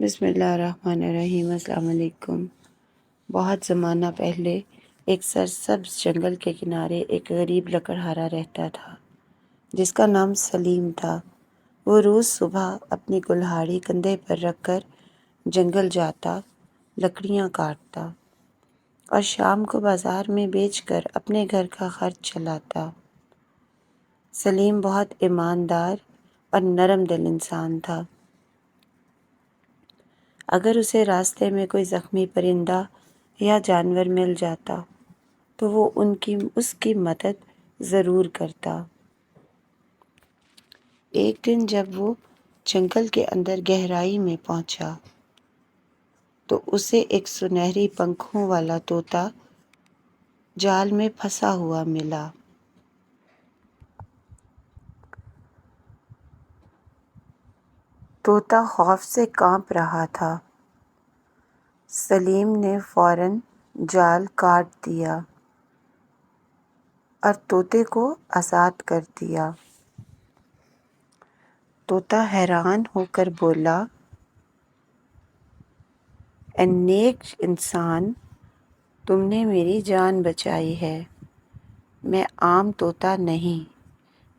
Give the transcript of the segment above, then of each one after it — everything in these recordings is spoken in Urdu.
بسم اللہ الرحمن الرحیم۔ السلام علیکم۔ بہت زمانہ پہلے ایک سرسبز جنگل کے کنارے ایک غریب لکڑہارا رہتا تھا جس کا نام سلیم تھا۔ وہ روز صبح اپنی کلہاڑی کندھے پر رکھ کر جنگل جاتا، لکڑیاں کاٹتا اور شام کو بازار میں بیچ کر اپنے گھر کا خرچ چلاتا۔ سلیم بہت ایماندار اور نرم دل انسان تھا۔ اگر اسے راستے میں کوئی زخمی پرندہ یا جانور مل جاتا تو وہ اس کی مدد ضرور کرتا۔ ایک دن جب وہ جنگل کے اندر گہرائی میں پہنچا تو اسے ایک سنہری پنکھوں والا طوطا جال میں پھنسا ہوا ملا۔ طوطا خوف سے کانپ رہا تھا۔ سلیم نے فوراً جال کاٹ دیا اور طوطے کو آزاد کر دیا۔ طوطا حیران ہو کر بولا، اے نیک انسان، تم نے میری جان بچائی ہے۔ میں عام طوطا نہیں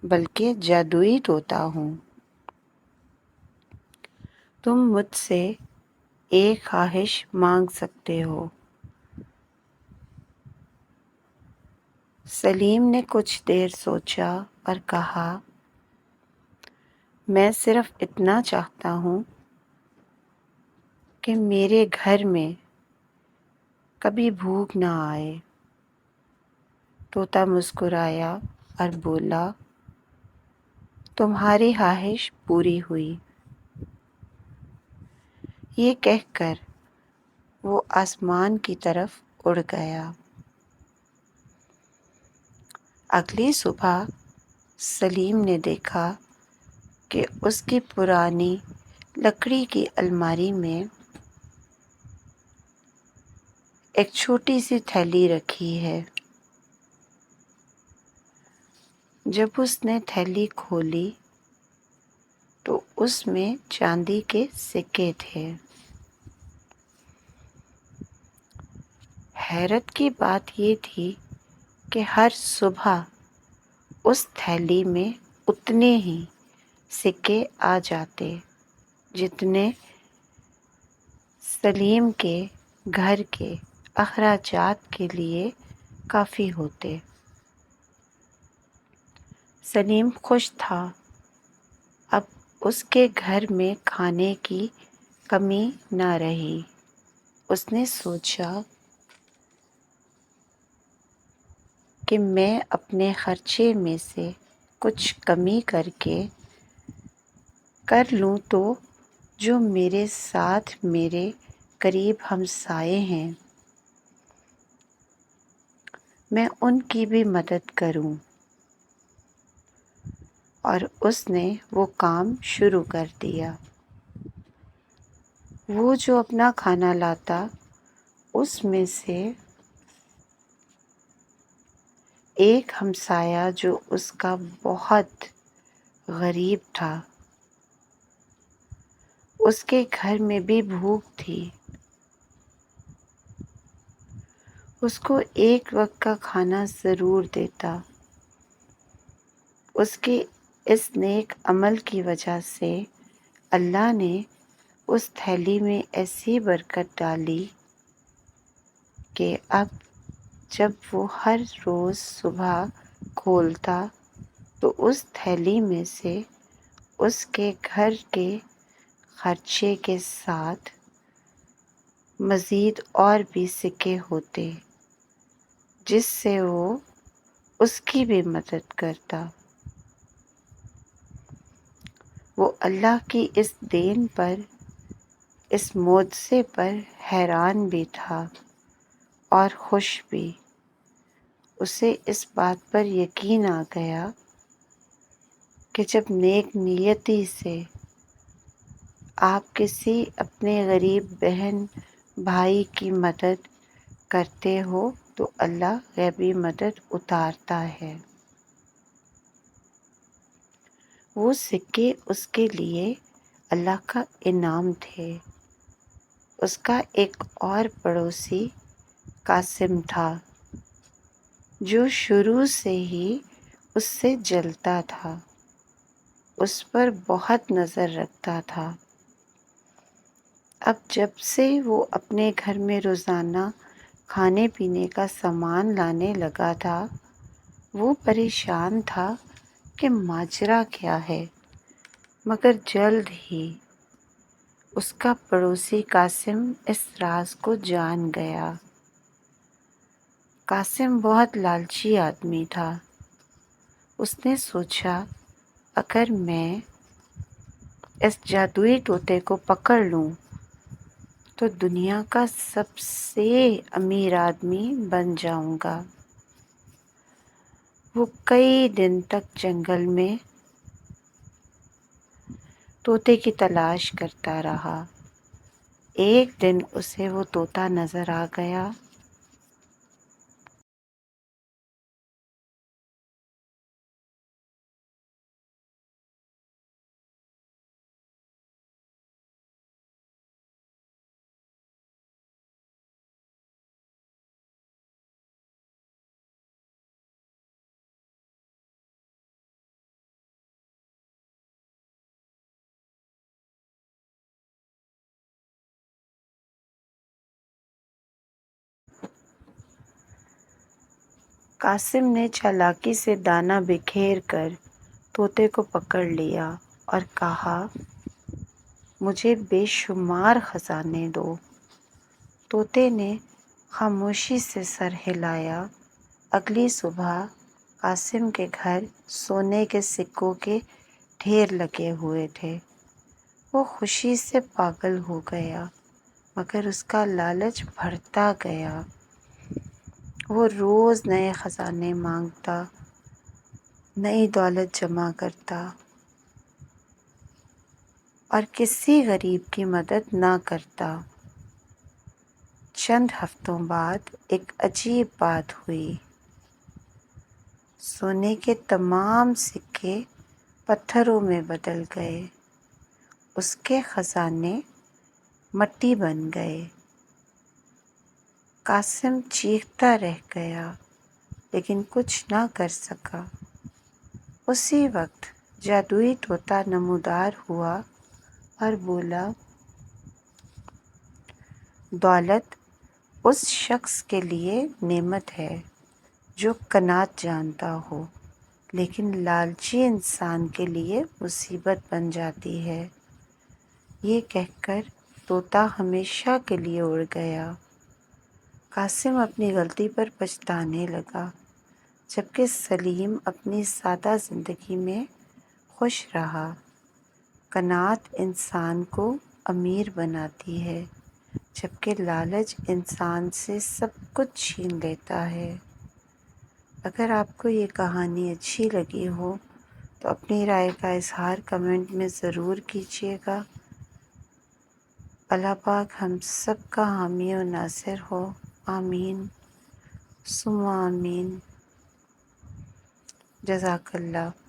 بلکہ جادوئی طوطا ہوں۔ تم مجھ سے ایک خواہش مانگ سکتے ہو۔ سلیم نے کچھ دیر سوچا اور کہا، میں صرف اتنا چاہتا ہوں کہ میرے گھر میں کبھی بھوک نہ آئے۔ طوطا مسکرایا اور بولا، تمہاری خواہش پوری ہوئی۔ یہ کہہ کر وہ آسمان کی طرف اڑ گیا۔ اگلی صبح سلیم نے دیکھا کہ اس کی پرانی لکڑی کی الماری میں ایک چھوٹی سی تھیلی رکھی ہے۔ جب اس نے تھیلی کھولی تو اس میں چاندی کے سکے تھے۔ حیرت کی بات یہ تھی کہ ہر صبح اس تھیلی میں اتنے ہی سکے آ جاتے جتنے سلیم کے گھر کے اخراجات کے لیے کافی ہوتے۔ سلیم خوش تھا۔ اب اس کے گھر میں کھانے کی کمی نہ رہی۔ اس نے سوچا کہ میں اپنے خرچے میں سے کچھ کمی کر لوں تو جو میرے ساتھ میرے قریب ہمسائے ہیں میں ان کی بھی مدد کروں۔ اور اس نے وہ کام شروع کر دیا۔ وہ جو اپنا کھانا لاتا اس میں سے ایک ہمسایہ جو اس کا بہت غریب تھا، اس کے گھر میں بھی بھوک تھی۔ اس کو ایک وقت کا کھانا ضرور دیتا۔ اس کے اس نیک عمل کی وجہ سے اللہ نے اس تھیلی میں ایسی برکت ڈالی کہ اب جب وہ ہر روز صبح کھولتا تو اس تھیلی میں سے اس کے گھر کے خرچے کے ساتھ مزید اور بھی سکے ہوتے جس سے وہ اس کی بھی مدد کرتا۔ وہ اللہ کی اس دین پر، اس معجزے پر حیران بھی تھا اور خوش بھی۔ اسے اس بات پر یقین آ گیا کہ جب نیک نیتی سے آپ کسی اپنے غریب بہن بھائی کی مدد کرتے ہو تو اللہ غیبی مدد اتارتا ہے۔ وہ سکے اس کے لیے اللہ کا انعام تھے۔ اس کا ایک اور پڑوسی قاسم تھا جو شروع سے ہی اس سے جلتا تھا، اس پر بہت نظر رکھتا تھا۔ اب جب سے وہ اپنے گھر میں روزانہ کھانے پینے کا سامان لانے لگا تھا، وہ پریشان تھا کہ ماجرا کیا ہے، مگر جلد ہی اس کا پڑوسی قاسم اس راز کو جان گیا۔ قاسم بہت لالچی آدمی تھا۔ اس نے سوچا اگر میں اس جادوئی طوطے کو پکڑ لوں تو دنیا کا سب سے امیر آدمی بن جاؤں گا۔ وہ کئی دن تک جنگل میں طوطے کی تلاش کرتا رہا۔ ایک دن اسے وہ طوطا نظر آ گیا۔ قاسم نے چالاکی سے دانہ بکھیر کر طوطے کو پکڑ لیا اور کہا مجھے بے شمار خزانے دو۔ طوطے نے خاموشی سے سر ہلایا۔ اگلی صبح قاسم کے گھر سونے کے سکوں کے ڈھیر لگے ہوئے تھے۔ وہ خوشی سے پاگل ہو گیا، مگر اس کا لالچ بڑھتا گیا۔ وہ روز نئے خزانے مانگتا، نئی دولت جمع کرتا اور کسی غریب کی مدد نہ کرتا۔ چند ہفتوں بعد ایک عجیب بات ہوئی۔ سونے کے تمام سکے پتھروں میں بدل گئے۔ اس کے خزانے مٹی بن گئے۔ قاسم چیختا رہ گیا لیکن کچھ نہ کر سکا۔ اسی وقت جادوئی طوطا نمودار ہوا اور بولا دولت اس شخص کے لیے نعمت ہے جو قناعت جانتا ہو، لیکن لالچی انسان کے لیے مصیبت بن جاتی ہے۔ یہ کہہ کر طوطا ہمیشہ کے لیے اڑ گیا۔ قاسم اپنی غلطی پر پچھتانے لگا، جبکہ سلیم اپنی سادہ زندگی میں خوش رہا۔ قناعت انسان کو امیر بناتی ہے، جبکہ لالچ انسان سے سب کچھ چھین لیتا ہے۔ اگر آپ کو یہ کہانی اچھی لگی ہو تو اپنی رائے کا اظہار کمنٹ میں ضرور کیجیے گا۔ اللہ پاک ہم سب کا حامی و ناصر ہو، آمین ثم آمین۔ جزاک اللہ۔